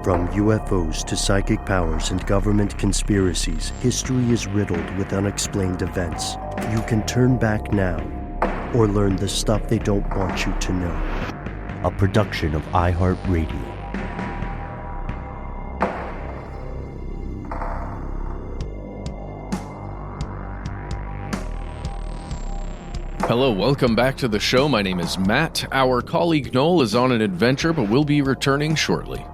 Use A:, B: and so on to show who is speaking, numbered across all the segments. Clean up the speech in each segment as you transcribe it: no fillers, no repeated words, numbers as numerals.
A: From UFOs to psychic powers and government conspiracies, history is riddled with unexplained events. You can turn back now or learn the stuff they don't want you to know. A production of iHeartRadio.
B: Hello, welcome back to the show. My name is Matt. Our colleague Noel is on an adventure, but will be returning shortly.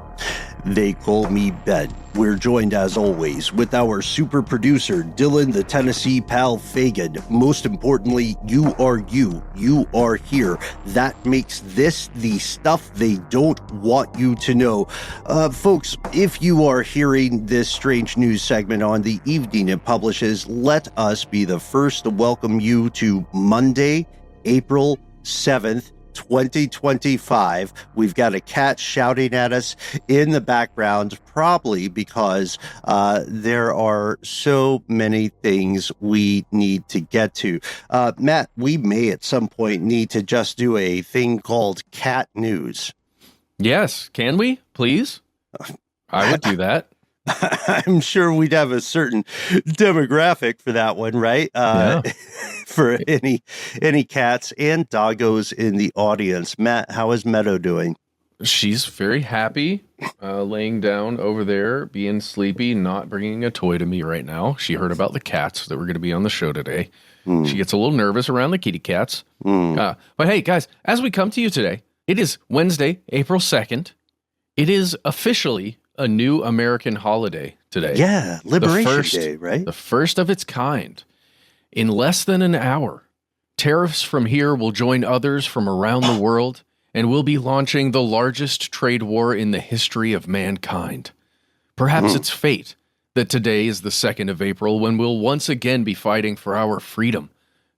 C: They call me Ben. We're joined, as always, with our super producer, Dylan the Tennessee Pal Fagan. Most importantly, you are you. You are here. That makes this the stuff they don't want you to know. Folks, if you are hearing this strange news segment on the evening it publishes, let us be the first to welcome you to Monday, April 7th, 2025. We've got a cat shouting at us in the background, probably because there are so many things we need to get to. Matt, we may at some point need to just do a thing called cat news.
B: Yes, can we, please? I would do that.
C: I'm sure we'd have a certain demographic for that one, right?
B: Yeah.
C: For any cats and doggos in the audience. Matt, how is Meadow doing?
B: She's very happy, laying down over there, being sleepy, not bringing a toy to me right now. She heard about the cats that were going to be on the show today. She gets a little nervous around the kitty cats. But hey, guys, as we come to you today, it is Wednesday, April 2nd. It is officially a new American holiday today.
C: Yeah, Liberation Day, right?
B: The first of its kind. In less than an hour, tariffs from here will join others from around the world, and we'll be launching the largest trade war in the history of mankind. Perhaps it's fate that today is the 2nd of April, when we'll once again be fighting for our freedom,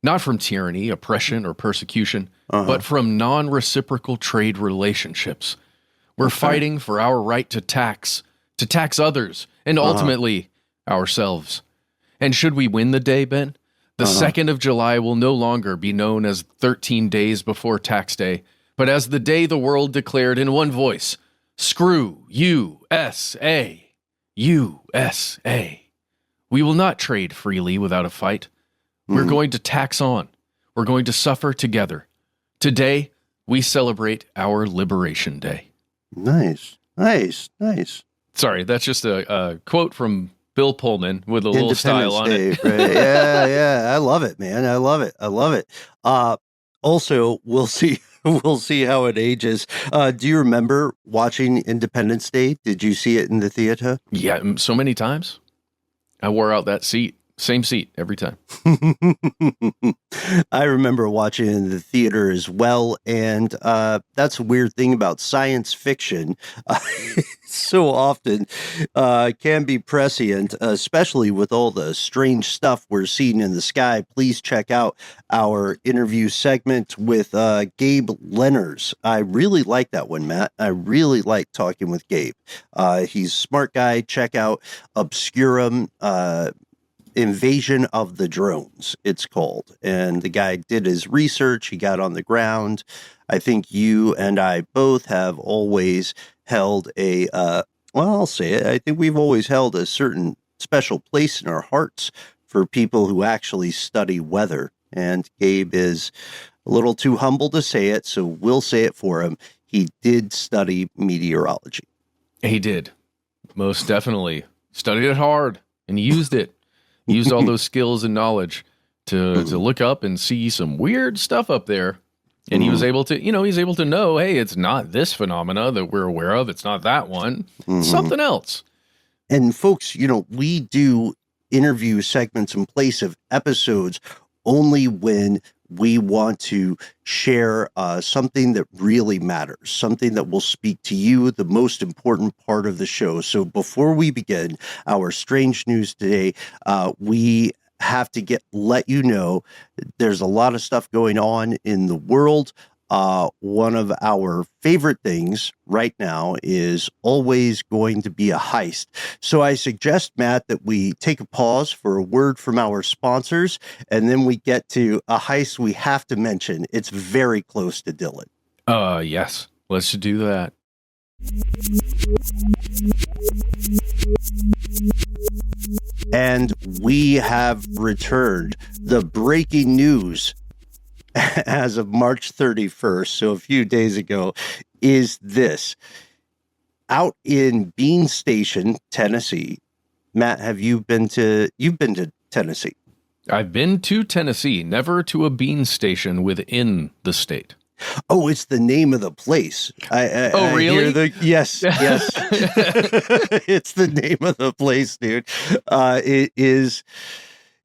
B: not from tyranny, oppression, or persecution, but from non-reciprocal trade relationships. We're fighting for our right to tax others, and ultimately ourselves. And should we win the day, Ben, the 2nd of July will no longer be known as 13 days before tax day, but as the day the world declared in one voice, screw USA, USA. We will not trade freely without a fight. We're going to tax on. We're going to suffer together. Today, we celebrate our Liberation Day.
C: Nice.
B: Sorry, that's just a quote from Bill Pullman with a little style on it.
C: Right? Yeah. I love it, man. I love it. Also, we'll see how it ages. Do you remember watching Independence Day? Did you see it in the theater?
B: Yeah, so many times. I wore out that seat. Same seat every time.
C: I remember watching it in the theater as well, and that's a weird thing about science fiction. So often can be prescient, especially with all the strange stuff we're seeing in the sky. Please check out our interview segment with Gabe Lenners. I really like that one, Matt. I really like talking with Gabe. He's a smart guy. Check out Obscurum, Invasion of the Drones, it's called. And the guy did his research. He got on the ground. I think you and I both have always held I'll say it. I think we've always held a certain special place in our hearts for people who actually study weather. And Gabe is a little too humble to say it, so we'll say it for him. He did study meteorology.
B: He did. Most definitely. Studied it hard and used it. Used all those skills and knowledge to look up and see some weird stuff up there. And he was able to, know, hey, it's not this phenomena that we're aware of. It's not that one. It's something else.
C: And folks, we do interview segments in place of episodes only when we want to share something that really matters, something that will speak to you, the most important part of the show. So before we begin our strange news today, we have to let you know there's a lot of stuff going on in the world. One of our favorite things right now is always going to be a heist. So I suggest, Matt, that we take a pause for a word from our sponsors, and then we get to a heist we have to mention. It's very close to Dylan.
B: Yes, let's do that.
C: have returned. The breaking news as of March 31st, so a few days ago, is this. Out in Bean Station, Tennessee. Matt, you've been to Tennessee?
B: I've been to Tennessee, never to a bean station within the state.
C: Oh, it's the name of the place.
B: Really?
C: Yes. It's the name of the place, dude.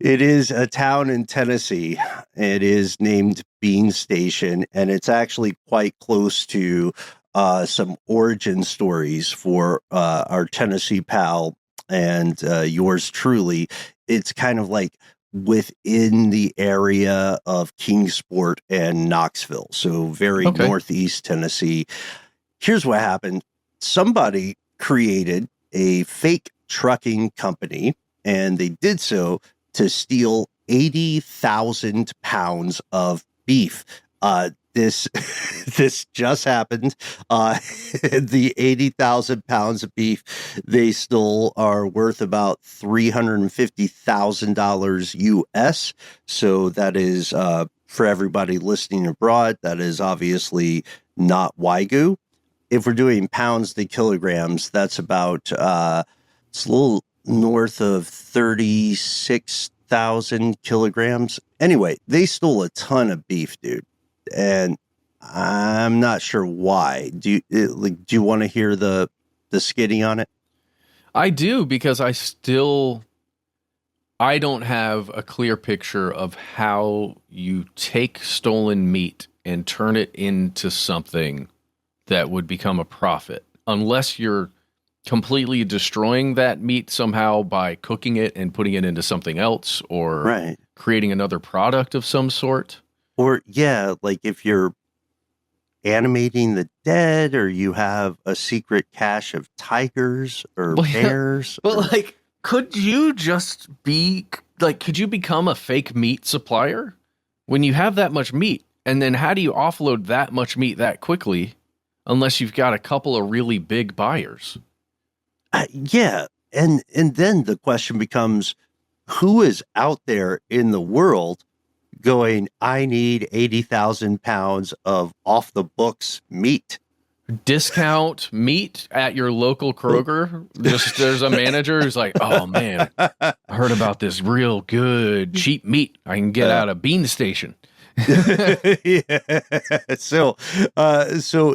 C: It is a town in Tennessee. It is named Bean Station, and it's actually quite close to some origin stories for our Tennessee pal and yours truly. It's kind of like within the area of Kingsport and Knoxville, so very northeast Tennessee. Here's what happened. Somebody created a fake trucking company, and they did so to steal 80,000 pounds of beef. This just happened. The 80,000 pounds of beef they stole are worth about $350,000 US. So that is, for everybody listening abroad, that is obviously not Wagyu. If we're doing pounds to kilograms, that's about, it's a little north of 36,000 kilograms. Anyway, they stole a ton of beef, dude. And I'm not sure why. Do you want to hear the skinny on it?
B: I do, because I don't have a clear picture of how you take stolen meat and turn it into something that would become a profit, unless you're completely destroying that meat somehow by cooking it and putting it into something else, or creating another product of some sort.
C: Or, like if you're animating the dead, or you have a secret cache of tigers or bears.
B: But could you become a fake meat supplier when you have that much meat? And then how do you offload that much meat that quickly unless you've got a couple of really big buyers?
C: And then the question becomes, who is out there in the world going, I need 80,000 pounds of off the books meat?
B: Discount meat at your local Kroger. There's a manager who's like, oh man, I heard about this real good cheap meat I can get out of Bean Station.
C: So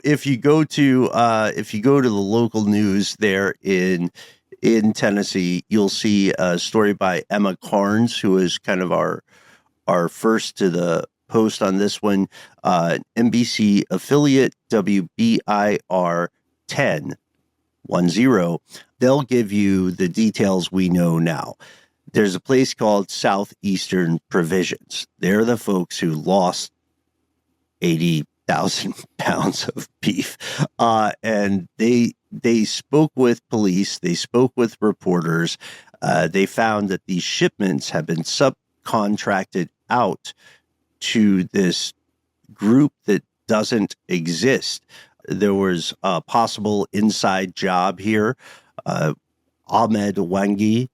C: if you go to the local news there in Tennessee, you'll see a story by Emma Carnes, who is kind of our first to the post on this one. NBC affiliate WBIR 10. They'll give you the details we know now. There's a place called Southeastern Provisions. They're the folks who lost 80,000 pounds of beef. And they spoke with police. They spoke with reporters. They found that these shipments have been subcontracted out to this group that doesn't exist. There was a possible inside job here. Ahmed Wengy,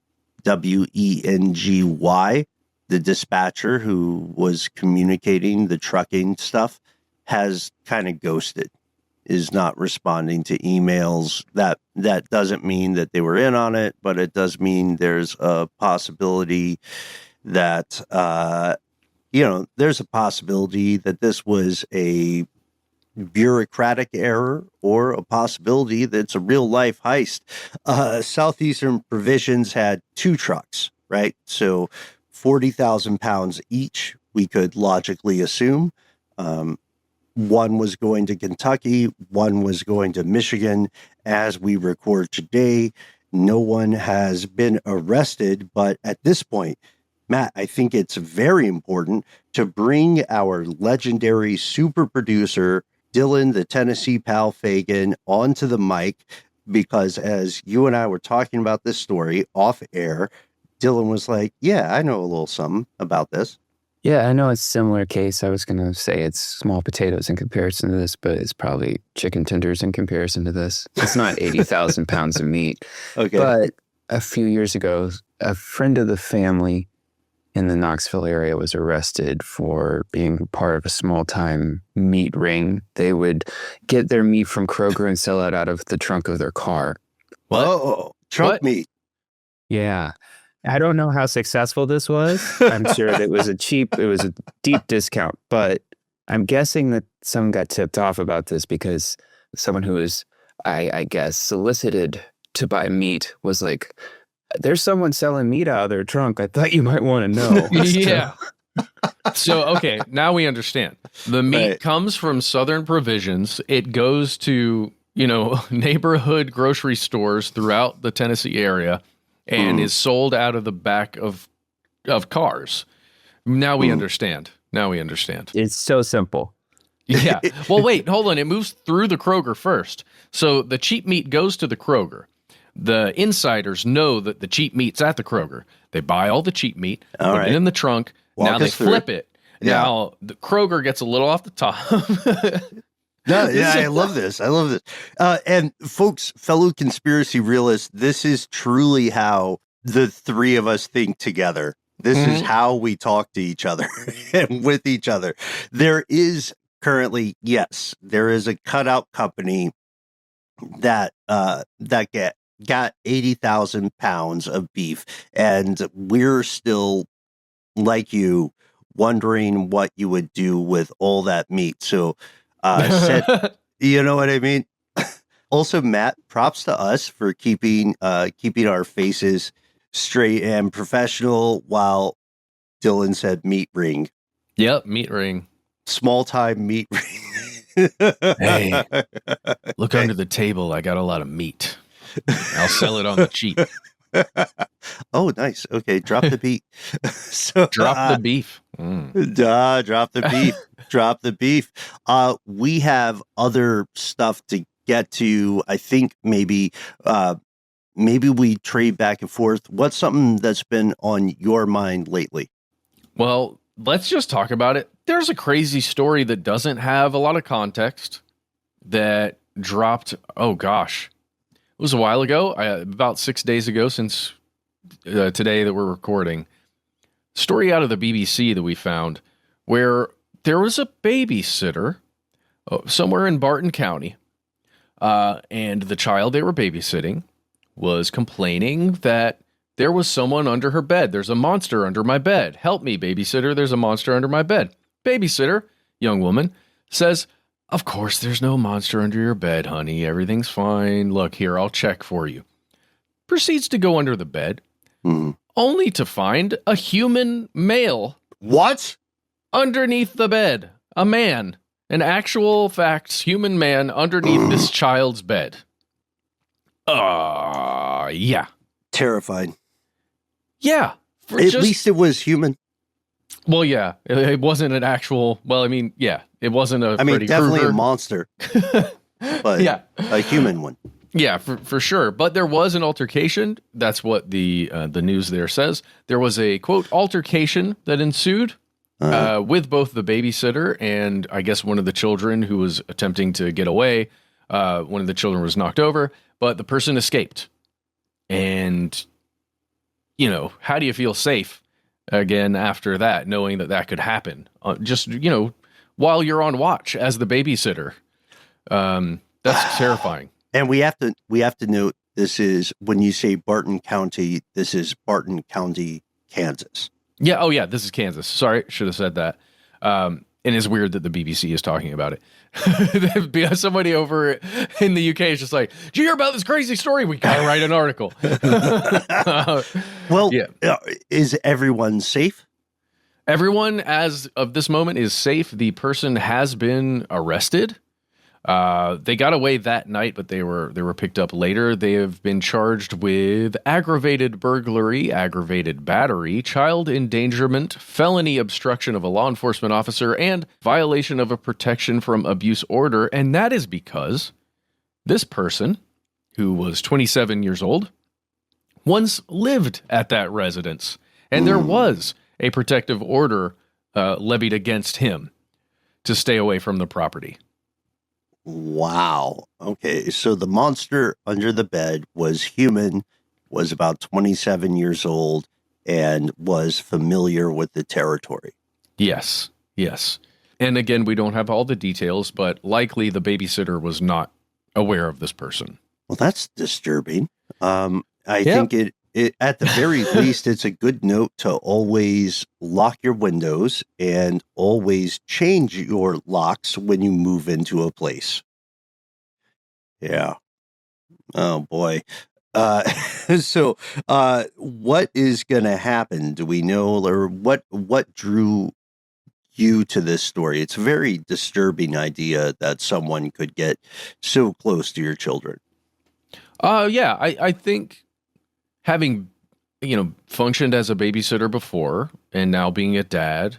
C: Wengy, the dispatcher who was communicating the trucking stuff, has kind of ghosted, is not responding to emails. That doesn't mean that they were in on it, but it does mean there's a possibility that, there's a possibility that this was a bureaucratic error, or a possibility that it's a real life heist. Southeastern Provisions had 2 trucks, right? So 40,000 pounds each, we could logically assume. One was going to Kentucky, one was going to Michigan. As we record today, no one has been arrested, but at this point, Matt, I think it's very important to bring our legendary super producer, Dylan, the Tennessee Pal Fagan, onto the mic, because as you and I were talking about this story off air, Dylan was like, yeah, I know a little something about this.
D: Yeah, I know it's a similar case. I was going to say it's small potatoes in comparison to this, but it's probably chicken tenders in comparison to this. It's not 80,000 pounds of meat.
C: Okay.
D: But a few years ago, a friend of the family in the Knoxville area was arrested for being part of a small-time meat ring. They would get their meat from Kroger and sell it out of the trunk of their car.
B: What?
C: Oh, trunk
B: What?
C: meat.
D: Yeah. I don't know how successful this was. I'm sure that it was a deep discount, but I'm guessing that someone got tipped off about this because someone who was, I guess, solicited to buy meat was like, there's someone selling meat out of their trunk. I thought you might want to know.
B: Yeah. So, okay, now we understand. The meat
C: Right.
B: comes from Southern Provisions. It goes to, neighborhood grocery stores throughout the Tennessee area and is sold out of the back of cars. Now we understand.
D: It's so simple.
B: Yeah. Well, wait, hold on. It moves through the Kroger first. So the cheap meat goes to the Kroger. The insiders know that the cheap meat's at the Kroger. They buy all the cheap meat,
C: All
B: put
C: right.
B: it in the trunk. Now they
C: us through
B: flip
C: it.
B: it.
C: Yeah.
B: Now the Kroger gets a little off the top.
C: No, yeah, I love this. And folks, fellow conspiracy realists, this is truly how the three of us think together. This is how we talk to each other and with each other. There is currently, yes, there is a cutout company that got 80,000 pounds of beef, and we're still, like you, wondering what you would do with all that meat. So, you know what I mean? Also, Matt, props to us for keeping our faces straight and professional while Dylan said meat ring.
B: Yep, meat ring.
C: Small time meat ring.
B: Hey, look under the table. I got a lot of meat. I'll sell it on the cheap.
C: Oh, nice. Okay, drop the beat. So
B: Drop the beef.
C: drop the beef. Drop the beef. We have other stuff to get to. I think maybe we trade back and forth. What's something that's been on your mind lately?
B: Well, let's just talk about it. There's a crazy story that doesn't have a lot of context that dropped. Oh, gosh. It was a while ago, about 6 days ago since today that we're recording. Story out of the BBC that we found where there was a babysitter somewhere in Barton County, and the child they were babysitting was complaining that there was someone under her bed. There's a monster under my bed. Help me, babysitter. There's a monster under my bed. Babysitter, young woman, says, of course, there's no monster under your bed, honey. Everything's fine. Look, here, I'll check for you. Proceeds to go under the bed, only to find a human male.
C: What?
B: Underneath the bed. A man. An actual facts human man underneath this child's bed. Yeah.
C: Terrified.
B: Yeah.
C: At least it was human.
B: Well, yeah. It wasn't an actual, well, I mean, yeah. It wasn't a Freddy
C: definitely
B: Krueger.
C: a monster. But
B: Yeah.
C: a human one.
B: Yeah, for sure. But there was an altercation. That's what the news there says. There was a, quote, altercation that ensued with both the babysitter and I guess one of the children who was attempting to get away. One of the children was knocked over, but the person escaped. And, how do you feel safe again after that, knowing that could happen? Just, while you're on watch as the babysitter. That's terrifying.
C: And we have to note, this is, when you say Barton County, this is Barton County, Kansas.
B: Yeah. Oh, yeah. This is Kansas. Sorry. Should have said that. And it's weird that the BBC is talking about it. Somebody over in the UK is just like, did you hear about this crazy story? We got to write an article.
C: Well,
B: yeah.
C: Is everyone safe?
B: Everyone, as of this moment, is safe. The person has been arrested. They got away that night, but they were picked up later. They have been charged with aggravated burglary, aggravated battery, child endangerment, felony obstruction of a law enforcement officer, and violation of a protection from abuse order. And that is because this person, who was 27 years old, once lived at that residence, and there was a protective order levied against him to stay away from the property.
C: Wow. Okay. So the monster under the bed was human, was about 27 years old, and was familiar with the territory.
B: Yes. And again, we don't have all the details, but likely the babysitter was not aware of this person.
C: Well, that's disturbing. I think it at the very least, it's a good note to always lock your windows and always change your locks when you move into a place. Yeah. Oh boy. So, what is going to happen? Do we know, or what drew you to this story? It's a very disturbing idea that someone could get so close to your children.
B: Yeah, I think having, functioned as a babysitter before and now being a dad,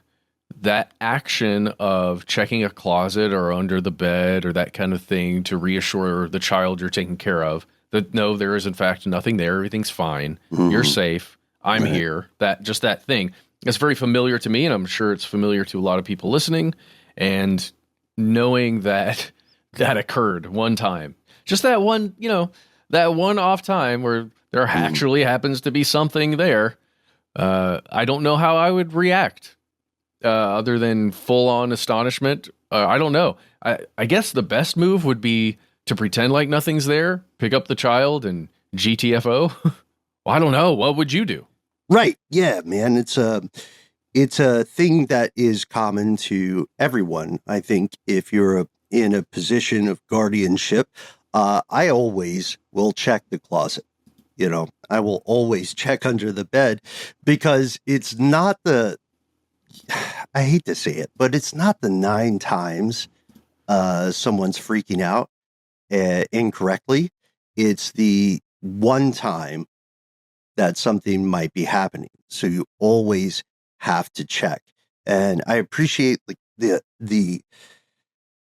B: that action of checking a closet or under the bed or that kind of thing to reassure the child you're taking care of that no, there is in fact nothing there, everything's fine, you're safe, I'm here, that thing. It's very familiar to me, and I'm sure it's familiar to a lot of people listening, and knowing that occurred one time. Just that one, that one off time where there actually happens to be something there. I don't know how I would react other than full-on astonishment. I don't know. I guess the best move would be to pretend like nothing's there, pick up the child, and GTFO. Well, I don't know. What would you do?
C: Right. Yeah, man. It's a thing that is common to everyone. I think if you're in a position of guardianship, I always will check the closet. I will always check under the bed because it's not I hate to say it, but it's not the 9 times someone's freaking out incorrectly. It's the one time that something might be happening. So you always have to check. And I appreciate the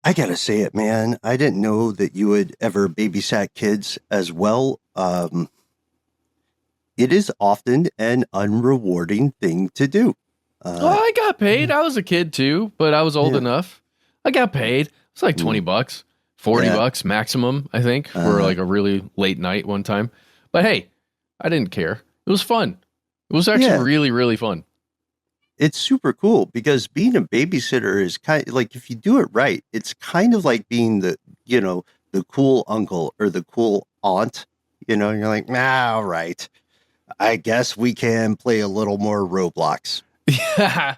C: I gotta say it, man. I didn't know that you had ever babysat kids as well. It is often an unrewarding thing to do.
B: I got paid. I was a kid too, but I was old enough. I got paid. It's like $20, $40 maximum, I think, for like a really late night one time. But hey, I didn't care. It was fun. It was actually really, really fun.
C: It's super cool because being a babysitter is kind of like, if you do it right, it's kind of like being the cool uncle or the cool aunt. You're like, all right, I guess we can play a little more Roblox.
B: Yeah.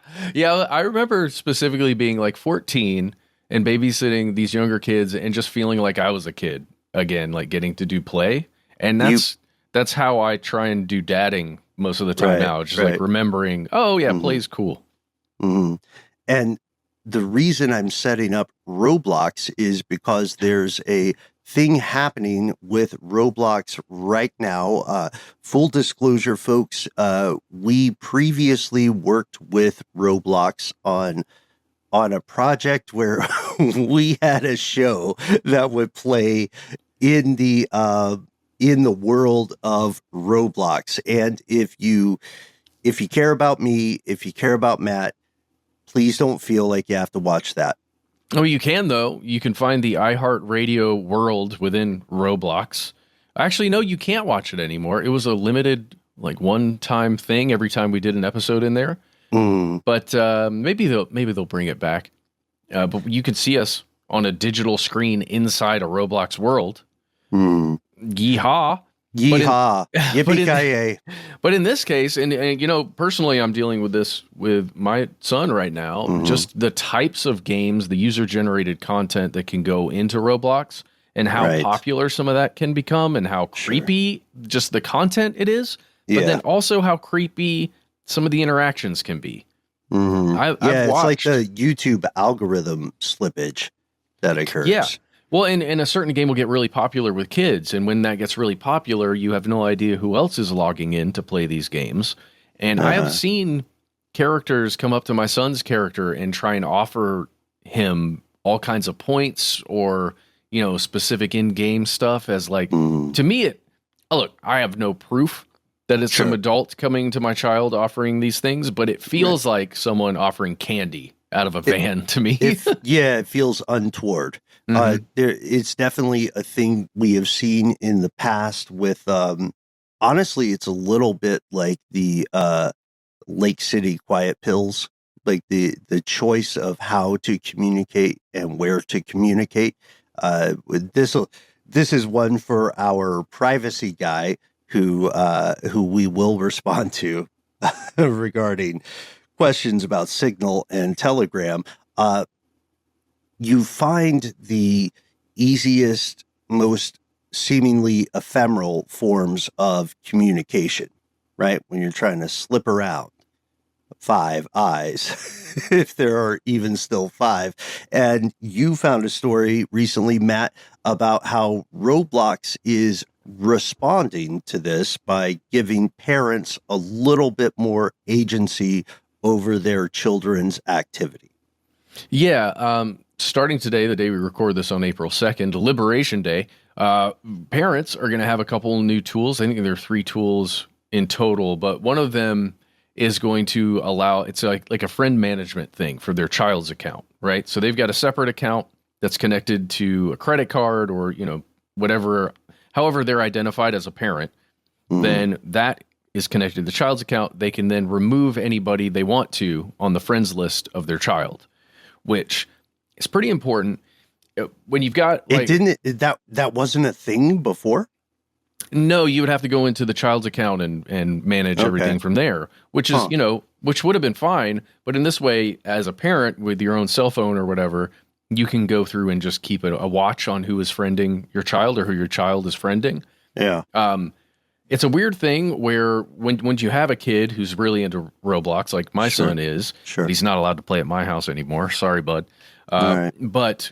B: I remember specifically being like 14 and babysitting these younger kids and just feeling like I was a kid again, like getting to do play. And that's how I try and do dadding most of the time now. Just like remembering, play's cool.
C: Mm-hmm. And the reason I'm setting up Roblox is because there's a thing happening with Roblox right now. Full disclosure, folks, we previously worked with Roblox on a project where we had a show that would play in the world of Roblox. And if you care about me, if you care about Matt, please don't feel like you have to watch that.
B: Oh, you can, though. You can find the iHeartRadio world within Roblox. Actually, no, you can't watch it anymore. It was a limited, like, one-time thing every time we did an episode in there. But maybe they'll bring it back. But you can see us on a digital screen inside a Roblox world. Yeehaw.
C: Yeehaw. Yippee-ki-yay.
B: But in this case, and personally, I'm dealing with this with my son right now, just the types of games, the user-generated content that can go into Roblox and how popular some of that can become and how creepy just the content it is, but then also how creepy some of the interactions can be. I've
C: it's
B: watched,
C: like the YouTube algorithm slippage that occurs.
B: Yeah. Well, and a certain game will get really popular with kids, and when that gets really popular, you have no idea who else is logging in to play these games. And I have seen characters come up to my son's character and try and offer him all kinds of points or, specific in-game stuff as like, to me, look, I have no proof that it's some adult coming to my child offering these things, but it feels like someone offering candy out of a van to me.
C: It feels untoward. It's definitely a thing we have seen in the past with honestly, it's a little bit like the Lake City quiet pills, like the choice of how to communicate and where to communicate. This is one for our privacy guy who we will respond to regarding questions about Signal and Telegram. You find the easiest, most seemingly ephemeral forms of communication, right? When you're trying to slip around five eyes, if there are even still five. And you found a story recently, Matt, about how Roblox is responding to this by giving parents a little bit more agency over their children's activity.
B: Yeah. Starting today, the day we record this on April 2nd, Liberation Day, parents are going to have a couple new tools. I think there are 3 tools in total, but one of them is going to allow, it's like a friend management thing for their child's account, right? So they've got a separate account that's connected to a credit card or, whatever, however they're identified as a parent. Then that is connected to the child's account. They can then remove anybody they want to on the friends list of their child, which is pretty important. When you've got
C: that wasn't a thing before?
B: No, you would have to go into the child's account and manage everything from there, which is, which would have been fine. But in this way, as a parent with your own cell phone or whatever, you can go through and just keep a watch on who is friending your child or who your child is friending.
C: Yeah.
B: It's a weird thing where when you have a kid who's really into Roblox, like my son is, but he's not allowed to play at my house anymore. Sorry, bud.
C: Right.
B: But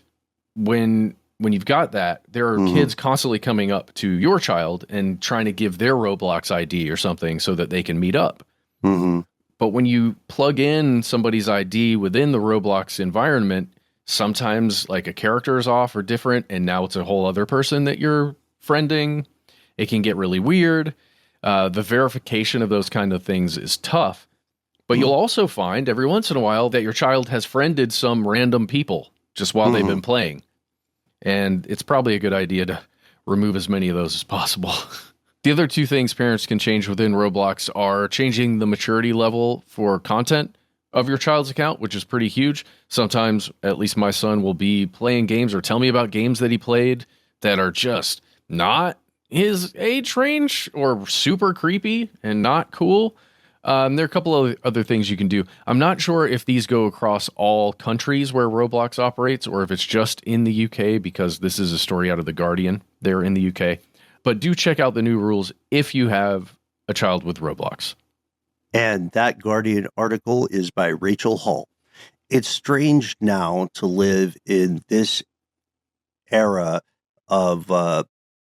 B: when you've got that, there are kids constantly coming up to your child and trying to give their Roblox ID or something so that they can meet up. But when you plug in somebody's ID within the Roblox environment, sometimes like a character is off or different, and now it's a whole other person that you're friending. It can get really weird. The verification of those kind of things is tough. But you'll also find every once in a while that your child has friended some random people just while they've been playing. And it's probably a good idea to remove as many of those as possible. The other 2 things parents can change within Roblox are changing the maturity level for content of your child's account, which is pretty huge. Sometimes, at least my son will be playing games or tell me about games that he played that are just not his age range or super creepy and not cool. There are a couple of other things you can do. I'm not sure if these go across all countries where Roblox operates or if it's just in the UK, because this is a story out of The Guardian. They're in the UK. But do check out the new rules if you have a child with Roblox.
C: And that Guardian article is by Rachel Hall. It's strange now to live in this era of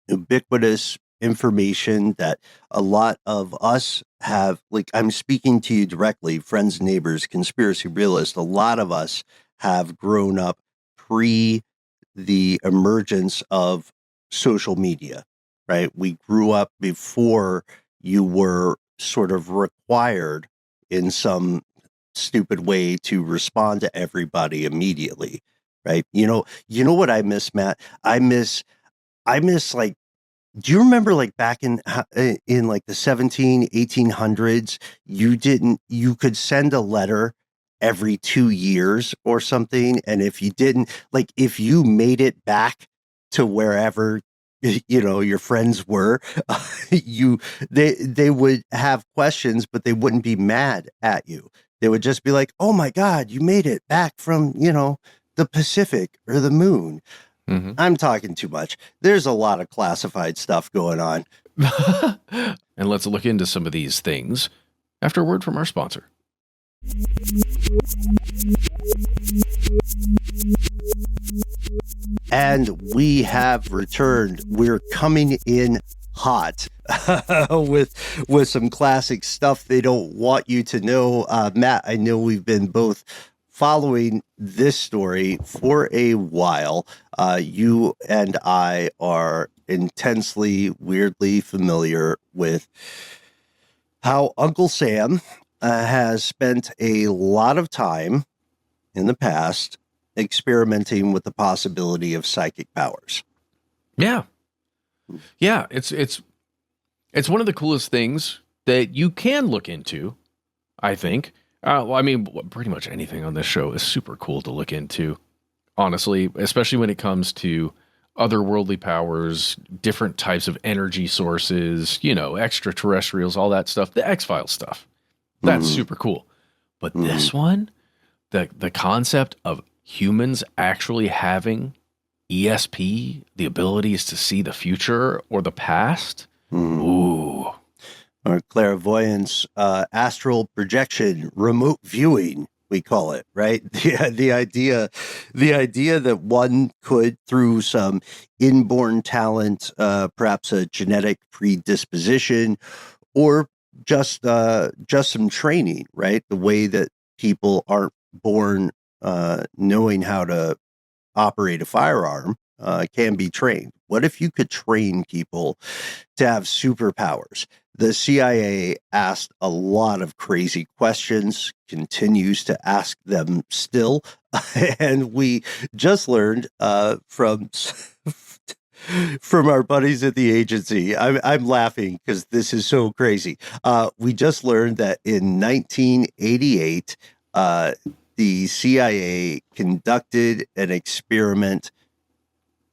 C: ubiquitous information that a lot of us have, like, I'm speaking to you directly, friends, neighbors, conspiracy realists. A lot of us have grown up pre the emergence of social media, right? We grew up before you were sort of required in some stupid way to respond to everybody immediately, right? You know what I miss, Matt? I miss like, do you remember like back in like the 1800s, you could send a letter every 2 years or something. And if you didn't, like if you made it back to wherever, your friends were, they would have questions, but they wouldn't be mad at you. They would just be like, oh my God, you made it back from, the Pacific or the moon. I'm talking too much. There's a lot of classified stuff going on.
B: And let's look into some of these things after a word from our sponsor.
C: And we have returned. We're coming in hot with some classic stuff they don't want you to know. Matt, I know we've been both following this story for a while. You and I are intensely, weirdly familiar with how Uncle Sam has spent a lot of time in the past experimenting with the possibility of psychic powers.
B: Yeah. It's It's one of the coolest things that you can look into, I think. Well, I mean, pretty much anything on this show is super cool to look into, honestly, especially when it comes to otherworldly powers, different types of energy sources, extraterrestrials, all that stuff, the X-Files stuff. That's super cool. But this one, the concept of humans actually having ESP, the abilities to see the future or the past. Ooh.
C: Or clairvoyance, astral projection, remote viewing, we call it, right? The idea that one could, through some inborn talent, perhaps a genetic predisposition, or just some training, right? The way that people aren't born knowing how to operate a firearm can be trained. What if you could train people to have superpowers? The CIA asked a lot of crazy questions, continues to ask them still, and we just learned from our buddies at the agency. I'm laughing because this is so crazy. We just learned that in 1988, the CIA conducted an experiment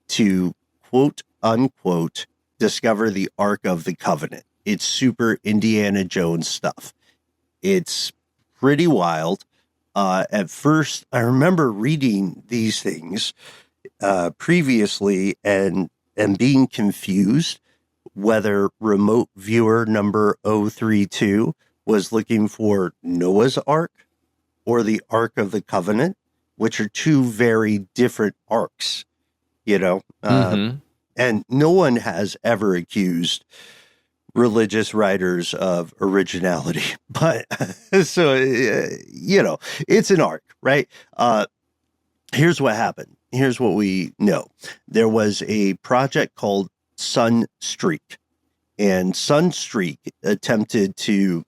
C: to, quote unquote, discover the Ark of the Covenant. It's super Indiana Jones stuff. It's pretty wild. At first, I remember reading these things previously and being confused whether remote viewer number 032 was looking for Noah's Ark or the Ark of the Covenant, which are two very different arks, and no one has ever accused religious writers of originality, but so, it's an ark, right? Here's what happened. Here's what we know. There was a project called Sunstreak, and Sunstreak attempted to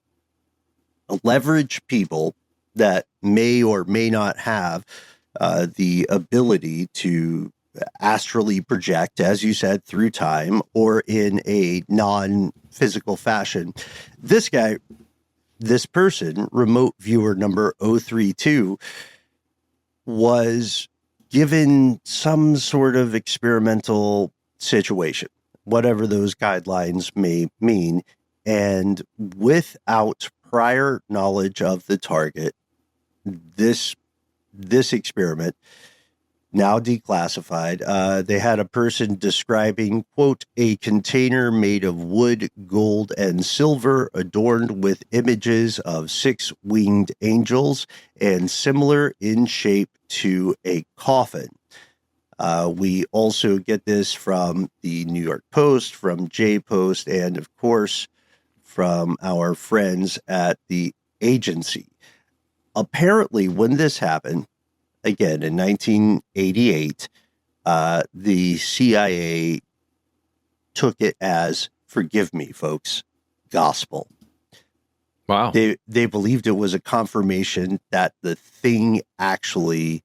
C: leverage people that may or may not have the ability to astrally project, as you said, through time or in a non-physical fashion. This person, remote viewer number 032, was given some sort of experimental situation, whatever those guidelines may mean, and without prior knowledge of the target, this experiment, now declassified, they had a person describing, quote, a container made of wood, gold, and silver adorned with images of 6 winged angels and similar in shape to a coffin. We also get this from the New York Post, from J-Post, and of course from our friends at the agency. Apparently, when this happened, again, in 1988, the CIA took it as, forgive me, folks, gospel.
B: Wow.
C: They believed it was a confirmation that the thing actually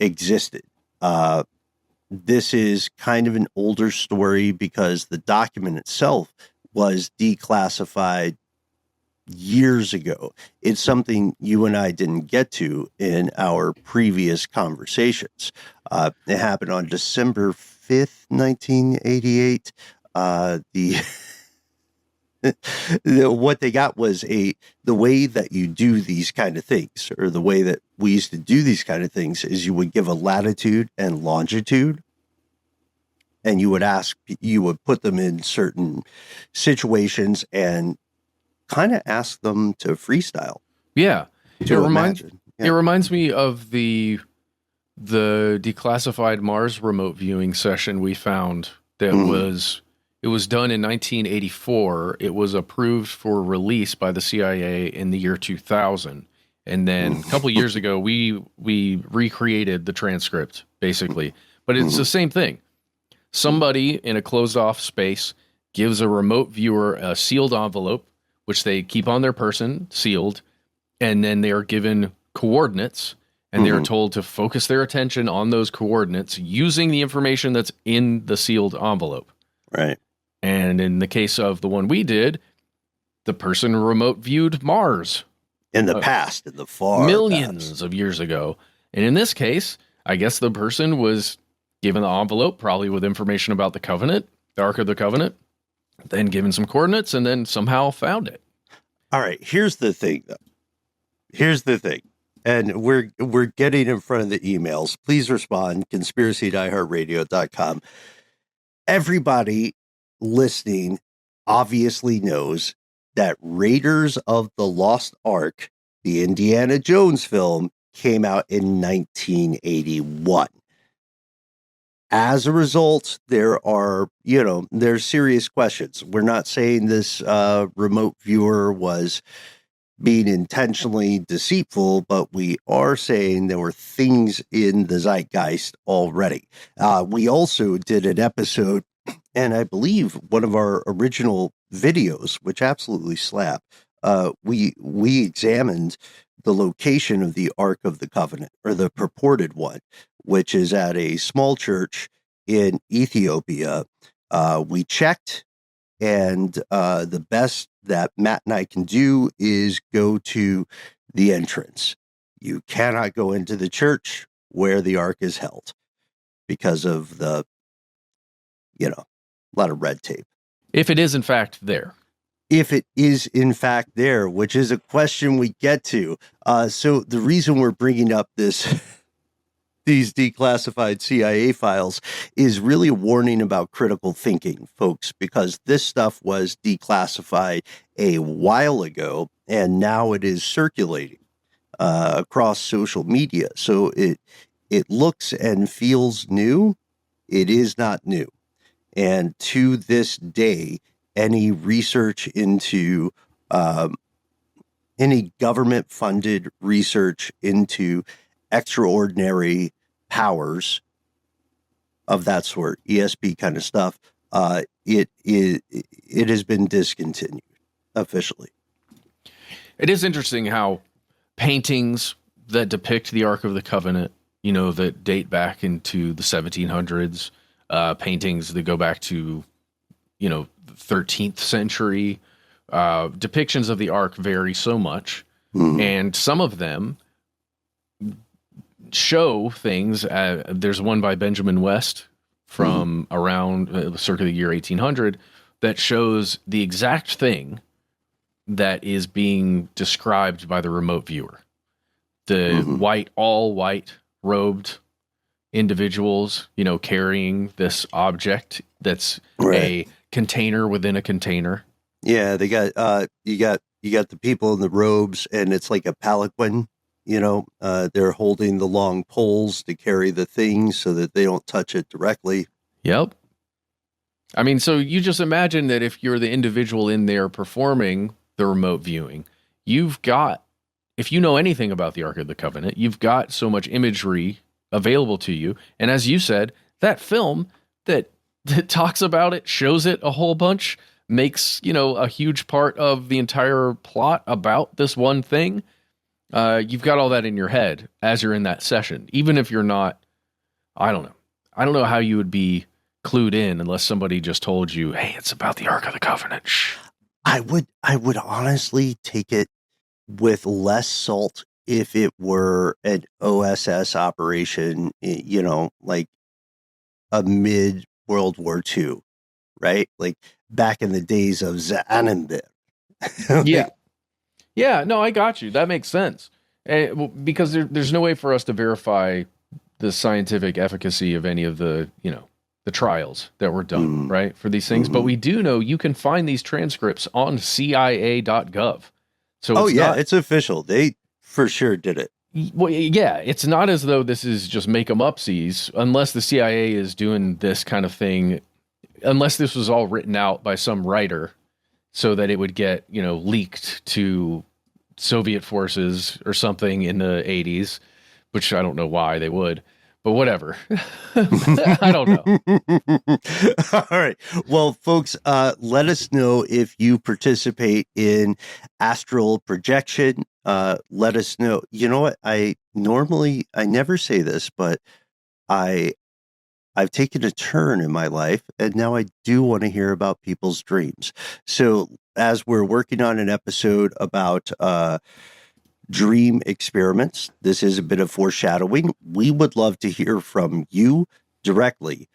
C: existed. This is kind of an older story because the document itself was declassified years ago. It's something you and I didn't get to in our previous conversations. It happened on December 5th, 1988. What they got was the way that you do these kind of things, or the way that we used to do these kind of things, is you would give a latitude and longitude, and you would put them in certain situations and kind of ask them to freestyle.
B: Yeah. It
C: Yeah.
B: reminds me of the declassified Mars remote viewing session we found that it was done in 1984. It was approved for release by the CIA in the year 2000. And then a couple years ago, we recreated the transcript, basically. But it's the same thing. Somebody in a closed-off space gives a remote viewer a sealed envelope, which they keep on their person, sealed, and then they are given coordinates, and they are told to focus their attention on those coordinates using the information that's in the sealed envelope.
C: Right.
B: And in the case of the one we did, the person remote viewed Mars
C: In the past, in the far
B: millions
C: past.
B: of years ago. And in this case, I guess the person was given the envelope, probably with information about the Covenant, the Ark of the Covenant, then given some coordinates, and then somehow found it.
C: All right, here's the thing, though. Here's the thing. And we're getting in front of the emails. Please respond, conspiracy@iHeartRadio.com. Everybody listening obviously knows that Raiders of the Lost Ark, the Indiana Jones film, came out in 1981. As a result, there's serious questions. We're not saying this remote viewer was being intentionally deceitful, but we are saying there were things in the zeitgeist already. We also did an episode, and I believe one of our original videos, which absolutely slap, we examined the location of the Ark of the Covenant, or the purported one, which is at a small church in Ethiopia. We checked, and the best that Matt and I can do is go to the entrance. You cannot go into the church where the Ark is held because of a lot of red tape.
B: If it is, in fact, there.
C: If it is, in fact, there, which is a question we get to. So the reason we're bringing up these declassified CIA files is really a warning about critical thinking, folks, because this stuff was declassified a while ago, and now it is circulating across social media. So it looks and feels new. It is not new. And to this day, any research into any government-funded research into extraordinary powers of that sort, ESP kind of stuff, it has been discontinued officially.
B: It is interesting how paintings that depict the Ark of the Covenant, that date back into the 1700s, paintings that go back to, the 13th century, depictions of the Ark vary so much. Mm-hmm. And some of them show things. There's one by Benjamin West from around circa the year 1800 that shows the exact thing that is being described by the remote viewer. The all white robed individuals, carrying this object that's a container within a container.
C: Yeah, they got you got the people in the robes, and it's like a palanquin. They're holding the long poles to carry the things so that they don't touch it directly.
B: Yep. I mean, so you just imagine that if you're the individual in there performing the remote viewing, if you know anything about the Ark of the Covenant, you've got so much imagery available to you. And as you said, that film that talks about it, shows it a whole bunch, makes, a huge part of the entire plot about this one thing. You've got all that in your head as you're in that session, even if you're not. I don't know how you would be clued in unless somebody just told you, hey, it's about the Ark of the Covenant. Shh.
C: I would honestly take it with less salt if it were an OSS operation, like a mid World War II, right? Like back in the days of Zanenberg.
B: Yeah. Yeah, no, I got you. That makes sense. Because there's no way for us to verify the scientific efficacy of any of the, the trials that were done, right, for these things. But we do know you can find these transcripts on CIA.gov. So
C: it's official. They for sure did it.
B: Well, yeah, it's not as though this is just make 'em upsies, unless the CIA is doing this kind of thing, unless this was all written out by some writer so that it would get, leaked to Soviet forces or something in the 80s, which I don't know why they would, but whatever. I don't know.
C: All right. Well, folks, let us know if you participate in astral projection. Let us know. You know what? I never say this, but I I've taken a turn in my life, and now I do want to hear about people's dreams. So as we're working on an episode about dream experiments, this is a bit of foreshadowing. We would love to hear from you directly.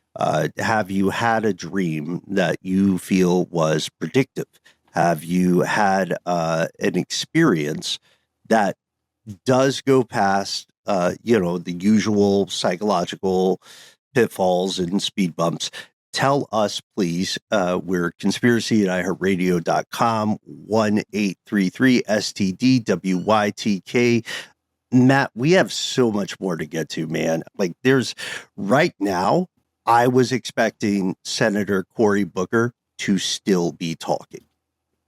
C: Have you had a dream that you feel was predictive? Have you had an experience that does go past, the usual psychological pitfalls and speed bumps? Tell us, please. We're conspiracy at iHeartRadio.com, 1-833-STDWYTK. Matt, we have so much more to get to, man. Like, right now, I was expecting Senator Cory Booker to still be talking.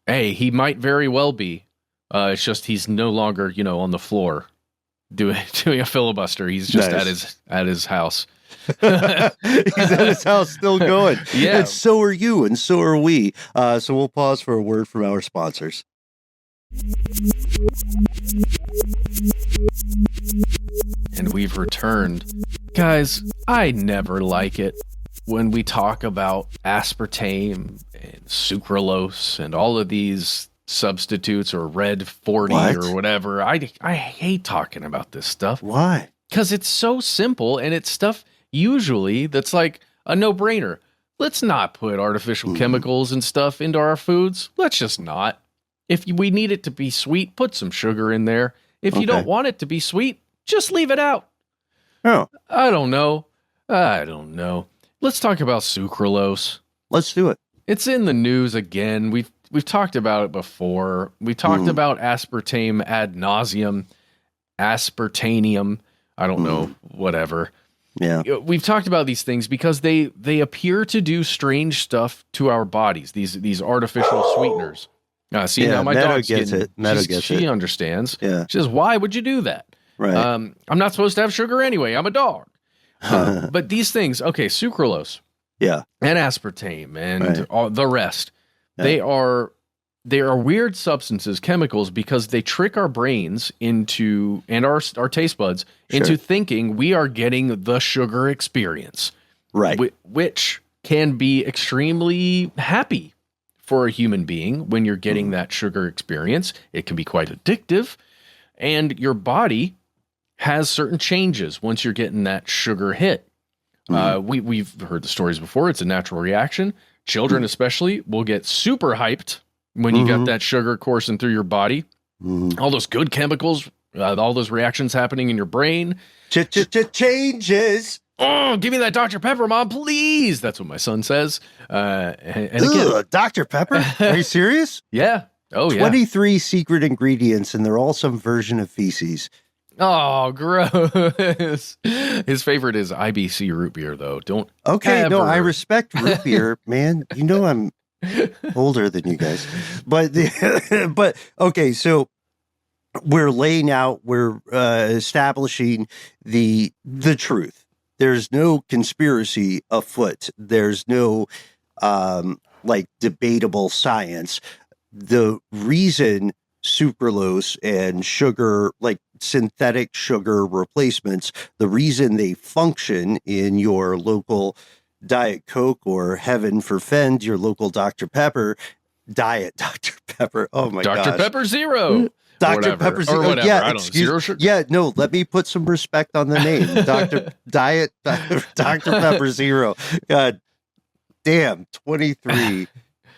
B: Hey, he might very well be. It's just he's no longer, on the floor doing a filibuster. He's just at his house.
C: He's at his house still going.
B: Yeah.
C: And so are you, and so are we. So we'll pause for a word from our sponsors.
B: And we've returned. Guys, I never like it when we talk about aspartame and sucralose and all of these substitutes, or red 40 or whatever. I hate talking about this stuff.
C: Why?
B: Because it's so simple, and it's stuff usually that's like a no-brainer. Let's not put artificial chemicals and stuff into our foods. Let's just not. If we need it to be sweet, put some sugar in there. If you don't want it to be sweet, just leave it out.
C: Oh.
B: I don't know. Let's talk about sucralose.
C: Let's do it.
B: It's in the news again. We've talked about it before. We talked about aspartame ad nauseum, aspartanium. I don't know, whatever.
C: Yeah.
B: We've talked about these things because they appear to do strange stuff to our bodies, these artificial sweeteners. Now my dog
C: gets it.
B: She understands.
C: Yeah.
B: She says, why would you do that?
C: Right.
B: I'm not supposed to have sugar anyway. I'm a dog. But these things, sucralose.
C: Yeah.
B: And aspartame and all the rest. Yeah. They are weird substances, chemicals, because they trick our brains into, and our taste buds into thinking we are getting the sugar experience.
C: Right.
B: Which can be extremely happy for a human being when you're getting that sugar experience. It can be quite addictive, and your body has certain changes once you're getting that sugar hit. We've heard the stories before. It's a natural reaction. Children especially will get super hyped when you got that sugar coursing through your body. All those good chemicals, all those reactions happening in your brain.
C: Changes.
B: Oh, give me that Dr. Pepper, Mom, please. That's what my son says. And again,
C: Dr. Pepper? Are you serious?
B: Yeah. Oh,
C: 23 secret ingredients, and they're all some version of feces.
B: Oh, gross. His favorite is IBC root beer, though. Don't.
C: Okay, no, I respect root beer, man. You know I'm older than you guys. But okay, so we're laying out, we're establishing the truth. There's no conspiracy afoot. There's no debatable science. The reason sucralose and sugar, like synthetic sugar replacements, the reason they function in your local Diet Coke, or heaven forfend, your local Dr. Pepper, Diet Dr. Pepper. Oh my gosh.
B: Dr. Pepper Zero.
C: Dr. Pepper Zero.
B: Or whatever.
C: Yeah,
B: I don't know. Zero.
C: Yeah, no, let me put some respect on the name. Dr. Pepper Zero. God damn, 23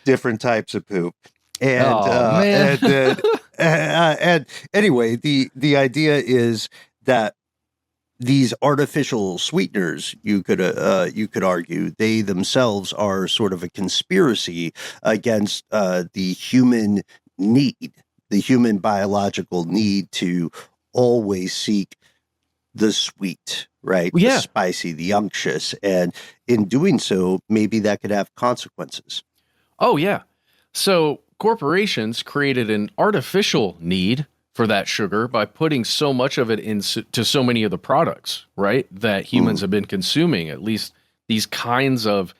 C: different types of poop. And and anyway, the idea is that these artificial sweeteners, you could argue, they themselves are sort of a conspiracy against the human need, the human biological need to always seek the sweet, right?
B: Yeah.
C: The spicy, the unctuous, and in doing so, maybe that could have consequences.
B: Oh yeah. So corporations created an artificial need for that sugar by putting so much of it into so many of the products, right? That humans have been consuming, at least these kinds of,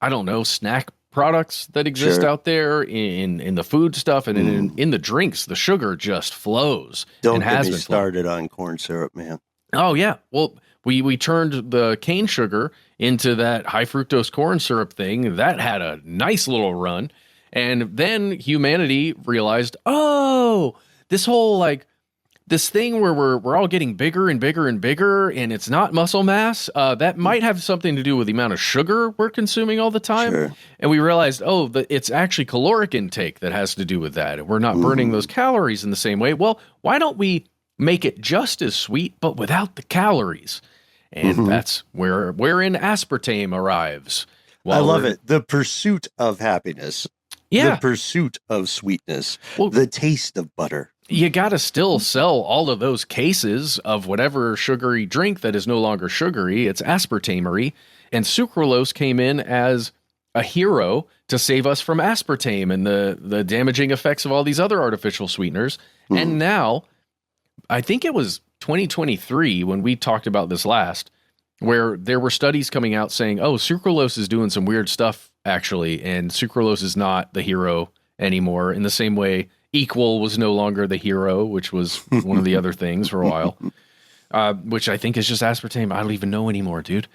B: I don't know, snack products that exist out there in the food stuff, and in the drinks. The sugar just flows.
C: Don't
B: and
C: get
B: has
C: me
B: been
C: started on corn syrup, man.
B: Oh yeah. Well, we turned the cane sugar into that high fructose corn syrup thing. That had a nice little run. And then humanity realized, oh, this whole like this thing where we're all getting bigger and bigger and bigger, and it's not muscle mass. That might have something to do with the amount of sugar we're consuming all the time.
C: Sure.
B: And we realized, it's actually caloric intake that has to do with that. And we're not burning those calories in the same way. Well, why don't we make it just as sweet, but without the calories? And that's wherein aspartame arrives.
C: I love it. The pursuit of happiness.
B: Yeah.
C: The pursuit of sweetness.
B: Well,
C: the taste of butter.
B: You got to still sell all of those cases of whatever sugary drink that is no longer sugary. It's aspartamery. And sucralose came in as a hero to save us from aspartame and the damaging effects of all these other artificial sweeteners. And now, I think it was 2023 when we talked about this last, where there were studies coming out saying, sucralose is doing some weird stuff, actually, and sucralose is not the hero anymore, in the same way Equal was no longer the hero, which was one of the other things for a while, which I think is just aspartame. I don't even know anymore, dude.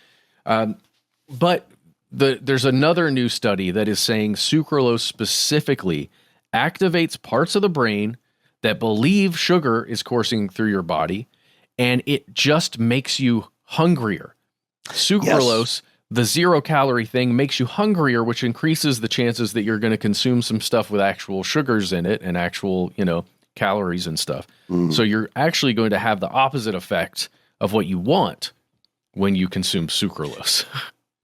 B: But there's another new study that is saying sucralose specifically activates parts of the brain that believe sugar is coursing through your body, and it just makes you hungrier. Sucralose, the 0-calorie thing, makes you hungrier, which increases the chances that you're going to consume some stuff with actual sugars in it and actual, calories and stuff. So you're actually going to have the opposite effect of what you want when you consume sucralose.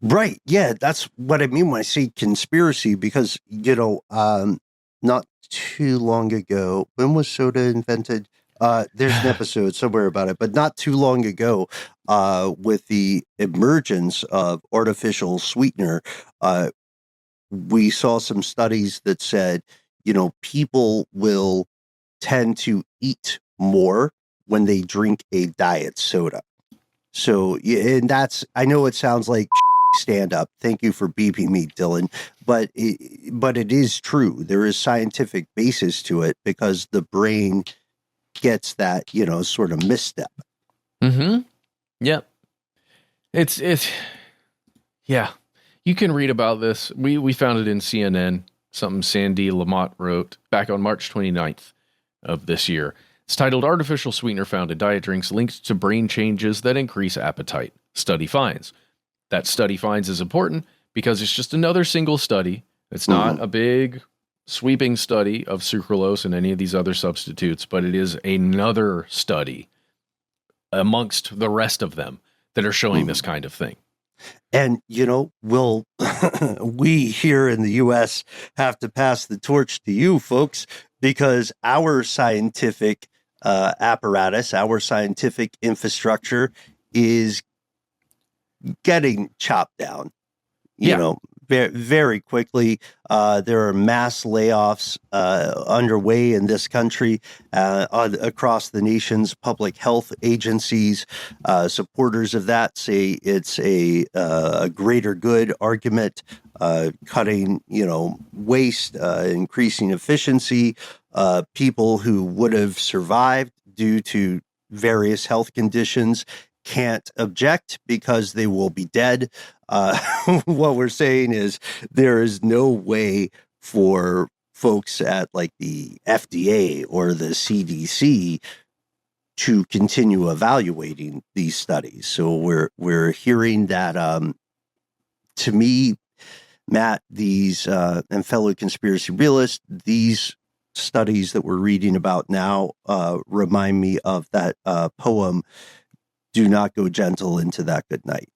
C: Right. Yeah, that's what I mean when I say conspiracy, because, not too long ago, when was soda invented? There's an episode somewhere about it, but not too long ago, with the emergence of artificial sweetener, we saw some studies that said, people will tend to eat more when they drink a diet soda. So, and I know it sounds like stand up. Thank you for beeping me, Dylan. But it is true. There is scientific basis to it because the brain gets that, sort of misstep. Yep.
B: Yeah. You can read about this. We found it in CNN, something Sandy Lamott wrote back on March 29th of this year. It's titled Artificial Sweetener Found in Diet Drinks Linked to Brain Changes That Increase Appetite. Study finds. That study finds is important because it's just another single study. It's not a big sweeping study of sucralose and any of these other substitutes, but it is another study amongst the rest of them that are showing this kind of thing.
C: And, we here in the U.S. have to pass the torch to you folks, because our scientific apparatus, our scientific infrastructure is getting chopped down, very, very quickly. There are mass layoffs underway in this country across the nation's public health agencies. Supporters of that say it's a greater good argument, cutting, waste, increasing efficiency. People who would have survived due to various health conditions can't object because they will be dead. What we're saying is there is no way for folks at like the FDA or the CDC to continue evaluating these studies. So we're hearing that, to me, Matt, these and fellow conspiracy realists, these studies that we're reading about now remind me of that poem, "Do not go gentle into that good night."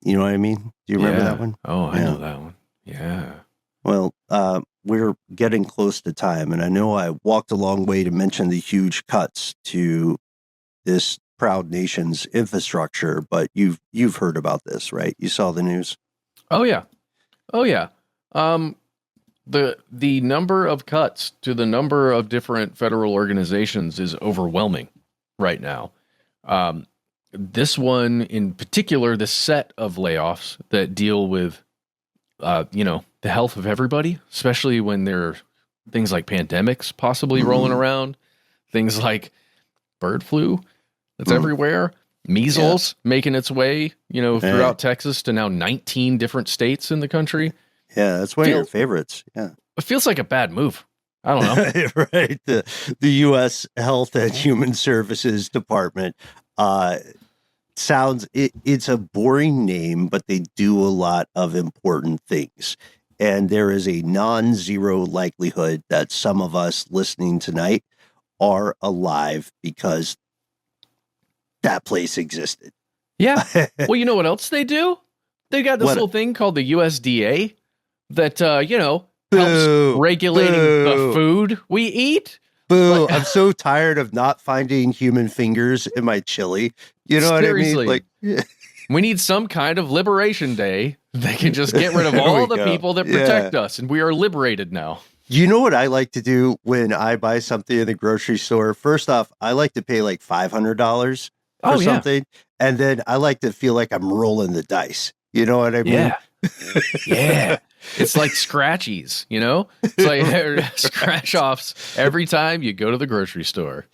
C: You know what I mean? Do you remember that one?
B: Oh, I know that one. Yeah.
C: Well, we're getting close to time, and I know I walked a long way to mention the huge cuts to this proud nation's infrastructure, but you've heard about this, right? You saw the news.
B: Oh yeah. The number of cuts to the number of different federal organizations is overwhelming right now. This one in particular, the set of layoffs that deal with, the health of everybody, especially when there are things like pandemics possibly rolling around, things like bird flu that's everywhere. Measles making its way, throughout Texas to now 19 different states in the country.
C: Yeah, that's one of your favorites. Yeah.
B: It feels like a bad move. I don't know.
C: Right. The U.S. Health and Human Services Department it's a boring name, but they do a lot of important things. And there is a non-zero likelihood that some of us listening tonight are alive because that place existed.
B: Yeah. Well, you know what else they do? They got this little thing called the USDA that, helps regulating the food we eat.
C: Boo. I'm so tired of not finding human fingers in my chili. You know
B: seriously.
C: what I mean?
B: We need some kind of liberation day that can just get rid of all the people that protect us. And we are liberated now.
C: You know what I like to do when I buy something in the grocery store? First off, I like to pay like $500 for something. And then I like to feel like I'm rolling the dice. You know what I mean?
B: Yeah. Yeah. It's like scratchies, It's like scratch offs every time you go to the grocery store.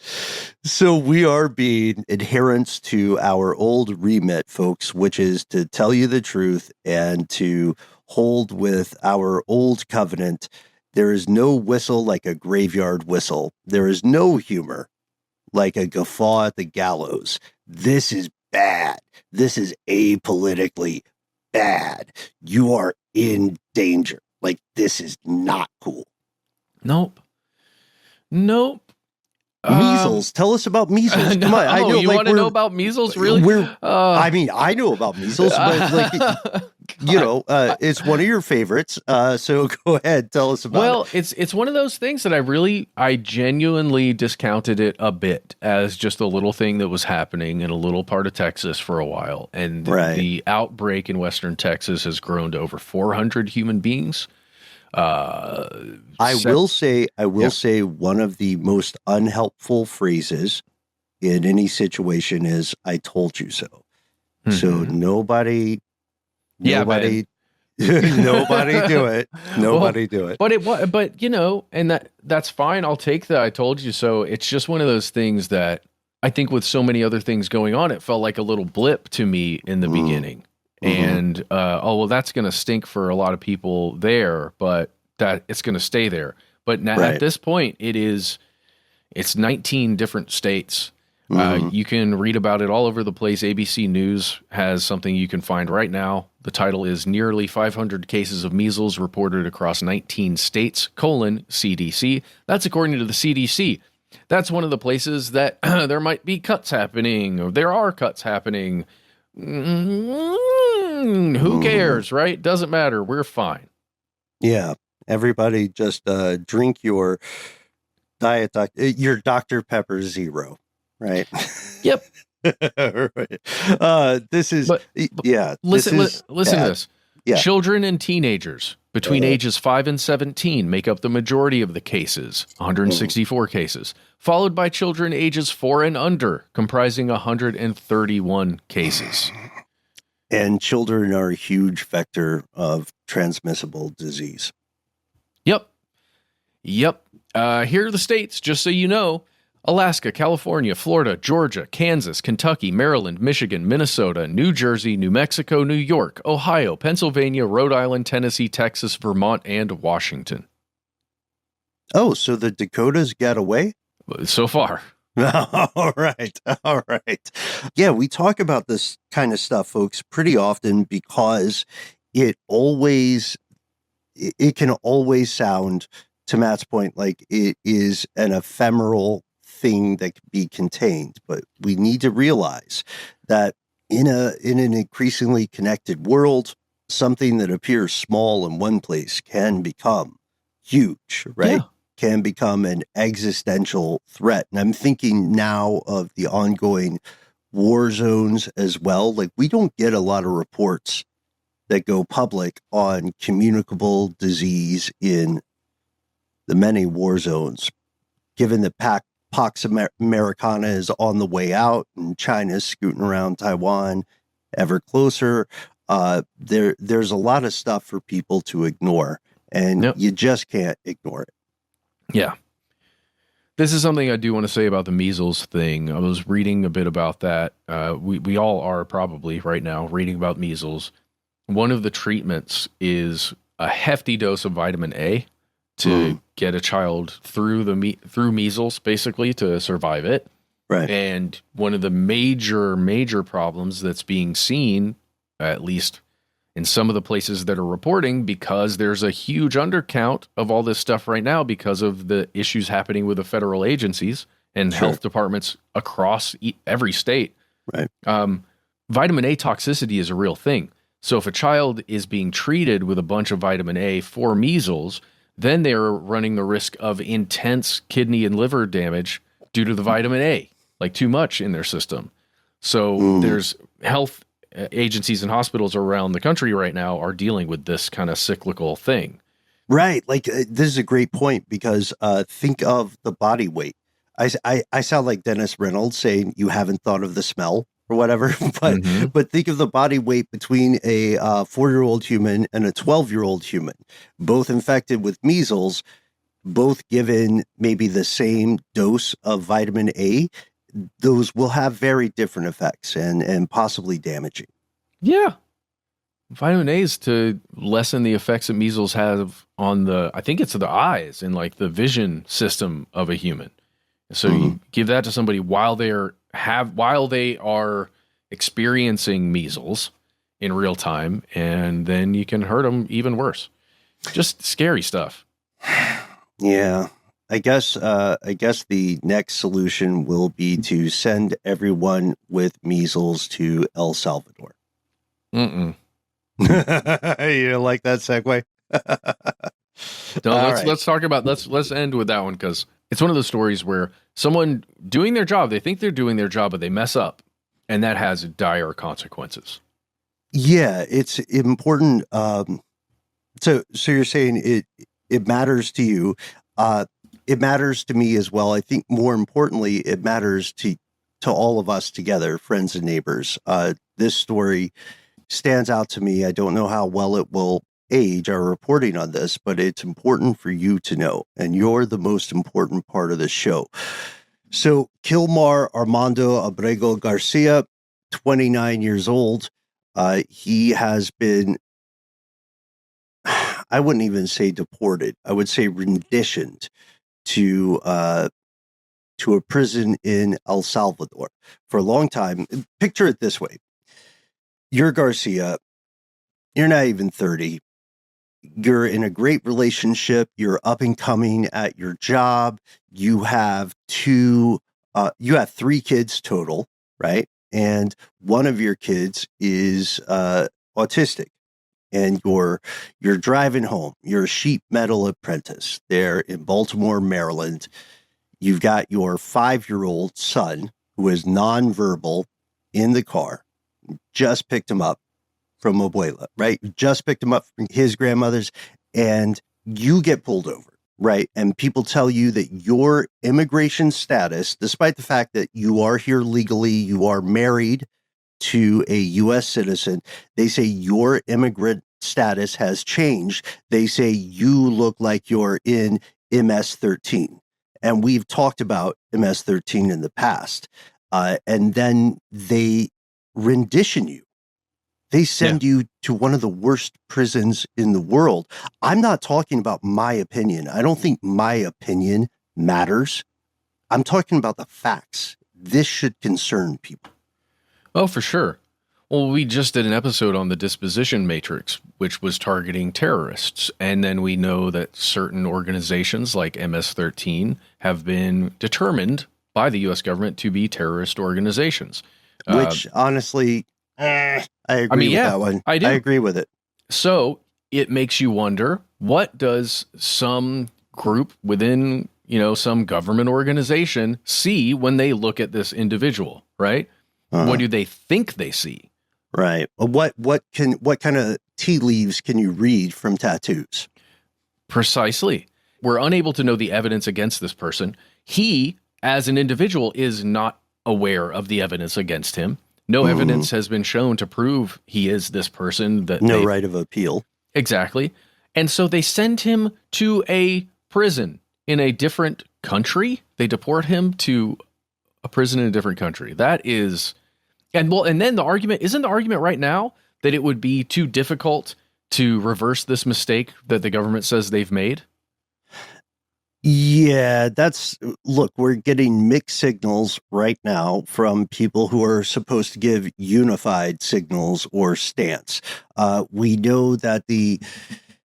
C: So we are being adherents to our old remit, folks, which is to tell you the truth and to hold with our old covenant. There is no whistle like a graveyard whistle. There is no humor like a guffaw at the gallows. This is bad. This is apolitically bad. You are in danger. Like, this is not cool.
B: Nope.
C: Measles. Tell us about measles. Come on.
B: I know. You want to know about measles? Really?
C: I mean, I know about measles, but it's one of your favorites. So go ahead, tell us about it.
B: Well, it's one of those things that I genuinely discounted it a bit as just a little thing that was happening in a little part of Texas for a while. And the outbreak in Western Texas has grown to over 400 human beings.
C: I will say one of the most unhelpful phrases in any situation is "I told you so." Mm-hmm. So nobody nobody do it. Nobody do it.
B: But and that's fine. I'll take that. I told you so. It's just one of those things that I think with so many other things going on, it felt like a little blip to me in the beginning. And, that's going to stink for a lot of people there, but that it's going to stay there. But now at this point, it's 19 different states. You can read about it all over the place. ABC News has something you can find right now. The title is Nearly 500 Cases of Measles Reported Across 19 States, CDC. That's according to the CDC. That's one of the places that there might be cuts happening, or there are cuts happening. Who cares, right? Doesn't matter. We're fine.
C: Yeah. Everybody just drink your your Dr. Pepper Zero, right?
B: Yep.
C: Right. Listen to
B: this. Yeah. Children and teenagers between ages 5 and 17 make up the majority of the cases, 164 cases, followed by children ages 4 and under, comprising 131 cases.
C: And children are a huge vector of transmissible disease.
B: Yep. Here are the states, just so you know. Alaska, California, Florida, Georgia, Kansas, Kentucky, Maryland, Michigan, Minnesota, New Jersey, New Mexico, New York, Ohio, Pennsylvania, Rhode Island, Tennessee, Texas, Vermont, and Washington.
C: Oh, so the Dakotas got away?
B: So far.
C: All right. Yeah, we talk about this kind of stuff, folks, pretty often because it can always sound, to Matt's point, like it is an ephemeral thing that can be contained. But we need to realize that in an increasingly connected world, something that appears small in one place can become huge, right? Yeah. Can become an existential threat. And I'm thinking now of the ongoing war zones as well. Like, we don't get a lot of reports that go public on communicable disease in the many war zones, given that Pax Americana is on the way out and China's scooting around Taiwan ever closer. There's a lot of stuff for people to ignore, and you just can't ignore it.
B: Yeah. This is something I do want to say about the measles thing. I was reading a bit about that. We all are probably right now reading about measles. One of the treatments is a hefty dose of vitamin A to get a child through measles, basically, to survive it.
C: Right.
B: And one of the major problems that's being seen, at least in some of the places that are reporting, because there's a huge undercount of all this stuff right now because of the issues happening with the federal agencies and health departments across every state.
C: Right.
B: Vitamin A toxicity is a real thing. So if a child is being treated with a bunch of vitamin A for measles, then they're running the risk of intense kidney and liver damage due to the vitamin A, like too much in their system. So there's health agencies and hospitals around the country right now are dealing with this kind of cyclical thing.
C: Right. Like this is a great point because think of the body weight. I sound like Dennis Reynolds saying you haven't thought of the smell or whatever, but think of the body weight between a 4-year-old human and a 12-year-old human, both infected with measles, both given maybe the same dose of vitamin A. Those will have very different effects and possibly damaging.
B: Yeah. Vitamin A is to lessen the effects that measles have on I think it's the eyes and like the vision system of a human. So you give that to somebody while they are experiencing measles in real time, and then you can hurt them even worse. Just scary stuff.
C: Yeah. I guess the next solution will be to send everyone with measles to El Salvador. You don't like that segue?
B: Let's end with that one, because it's one of those stories where someone doing their job, they think they're doing their job, but they mess up, and that has dire consequences.
C: Yeah, it's important. So you're saying it matters to you. It matters to me as well. I think more importantly, it matters to all of us together, friends and neighbors. This story stands out to me. I don't know how well it will age, our reporting on this, but it's important for you to know. And you're the most important part of the show. So Kilmar Armando Abrego Garcia, 29 years old. He has been, I wouldn't even say deported. I would say renditioned to a prison in El Salvador for a long time. Picture it this way. You're Garcia. You're not even 30. You're in a great relationship. You're up and coming at your job. You have 3 kids total, right? And one of your kids is autistic. And you're driving home. You're a sheet metal apprentice there in Baltimore, Maryland. You've got your 5-year-old son who is nonverbal in the car. Just picked him up from Abuela, right? Just picked him up from his grandmother's, and you get pulled over, right? And people tell you that your immigration status, despite the fact that you are here legally, you are married to a U.S. citizen, they say your immigrant status has changed. They say you look like you're in MS-13. And we've talked about MS-13 in the past. And then they rendition you. They send you to one of the worst prisons in the world. I'm not talking about my opinion. I don't think my opinion matters. I'm talking about the facts. This should concern people.
B: Oh, for sure. Well, we just did an episode on the disposition matrix, which was targeting terrorists. And then we know that certain organizations like MS-13 have been determined by the U.S. government to be terrorist organizations.
C: Which, honestly, I agree with that one.
B: I do.
C: I agree with it.
B: So it makes you wonder, what does some group within, some government organization see when they look at this individual, right? What do they think they see?
C: Right. What kind of tea leaves can you read from tattoos?
B: Precisely. We're unable to know the evidence against this person. He, as an individual, is not aware of the evidence against him. No evidence has been shown to prove he is this person.
C: No right of appeal.
B: Exactly. And so they send him to a prison in a different country. They deport him to a prison in a different country. That is, and then the argument, isn't the argument right now that it would be too difficult to reverse this mistake that the government says they've made?
C: Yeah, look, we're getting mixed signals right now from people who are supposed to give unified signals or stance. We know that the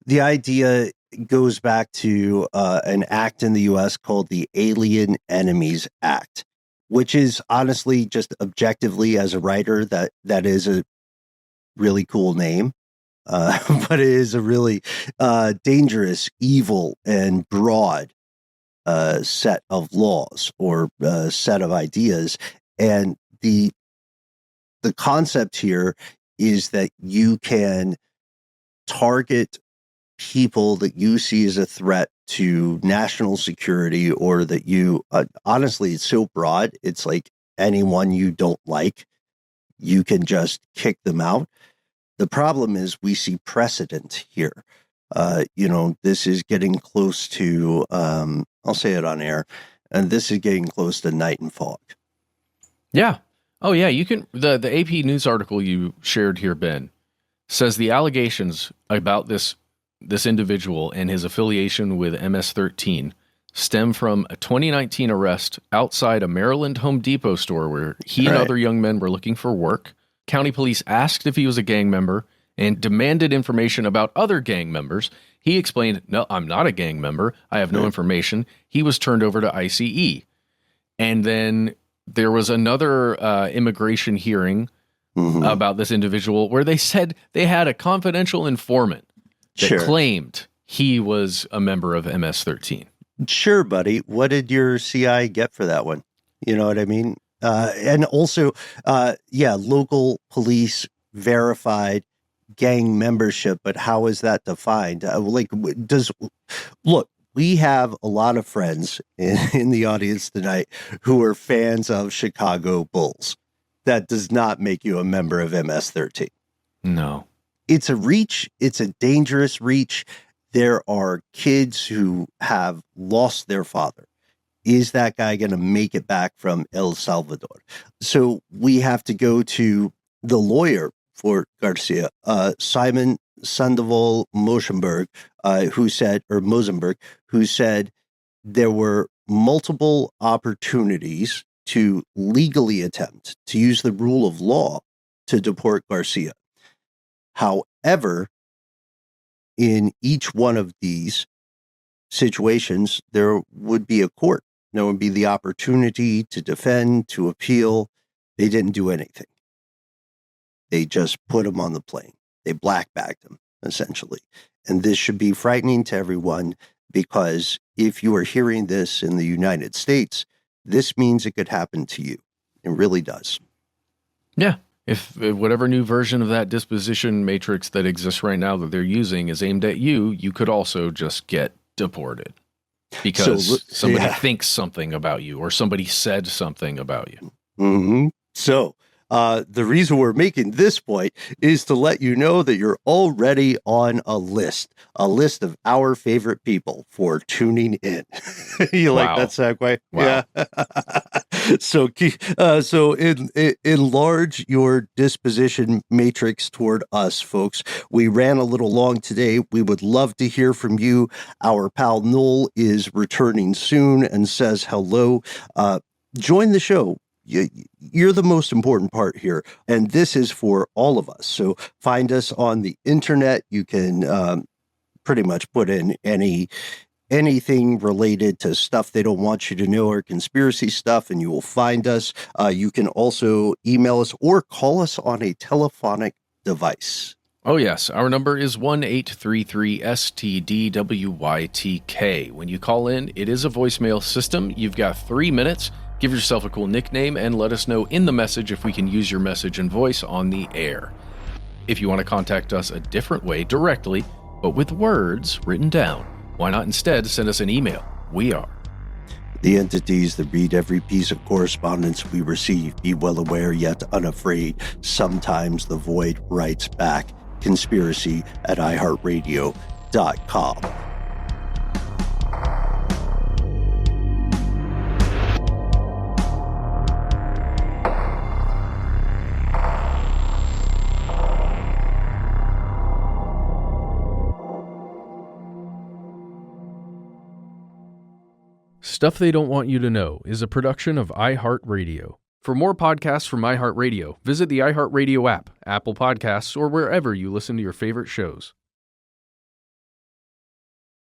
C: idea goes back to an act in the U.S. called the Alien Enemies Act, which is honestly just objectively as a writer, that is a really cool name. But it is a really dangerous, evil, and broad set of laws or set of ideas. And the concept here is that you can target people that you see as a threat to national security, or that you honestly, it's so broad, it's like anyone you don't like, you can just kick them out. The problem is we see precedent here. This is getting close to, I'll say it on air, and this is getting close to night and fog.
B: Yeah. Oh, yeah. You can, the AP News article you shared here, Ben, says the allegations about this individual and his affiliation with MS-13 stem from a 2019 arrest outside a Maryland Home Depot store where he and other young men were looking for work. County police asked if he was a gang member and demanded information about other gang members. He explained, "No, I'm not a gang member. I have no information." He was turned over to ICE. And then there was another immigration hearing about this individual where they said they had a confidential informant that claimed he was a member of MS-13.
C: Sure, buddy. What did your CI get for that one? You know what I mean? And also, local police verified gang membership, but how is that defined? Look, we have a lot of friends in the audience tonight who are fans of Chicago Bulls. That does not make you a member of MS-13.
B: No.
C: It's a reach. It's a dangerous reach. There are kids who have lost their father. Is that guy going to make it back from El Salvador? So we have to go to the lawyer for Garcia, Simon Sandoval Mosenberg, who said there were multiple opportunities to legally attempt to use the rule of law to deport Garcia. However, in each one of these situations, there would be a court. There would be the opportunity to defend, to appeal. They didn't do anything. They just put him on the plane. They black-bagged him, essentially. And this should be frightening to everyone, because if you are hearing this in the United States, this means it could happen to you. It really does.
B: Yeah. If whatever new version of that disposition matrix that exists right now that they're using is aimed at you, you could also just get deported because somebody thinks something about you or somebody said something about you.
C: Mm-hmm. So the reason we're making this point is to let you know that you're already on a list of our favorite people for tuning in. You like that segue?
B: Wow.
C: Yeah. So enlarge your disposition matrix toward us, folks. We ran a little long today. We would love to hear from you. Our pal Noel is returning soon and says hello. Join the show. You're the most important part here, and this is for all of us. So find us on the internet. You can pretty much put in anything related to stuff they don't want you to know or conspiracy stuff, and you will find us. You can also email us or call us on a telephonic device.
B: Oh, yes. Our number is 1-833-STDWYTK. When you call in, it is a voicemail system. You've got 3 minutes. Give yourself a cool nickname and let us know in the message if we can use your message and voice on the air. If you want to contact us a different way, directly, but with words written down, why not instead send us an email? We are
C: the entities that read every piece of correspondence we receive. Be well aware, yet unafraid. Sometimes the void writes back. Conspiracy@iHeartRadio.com.
B: Stuff They Don't Want You to Know is a production of iHeartRadio. For more podcasts from iHeartRadio, visit the iHeartRadio app, Apple Podcasts, or wherever you listen to your favorite shows.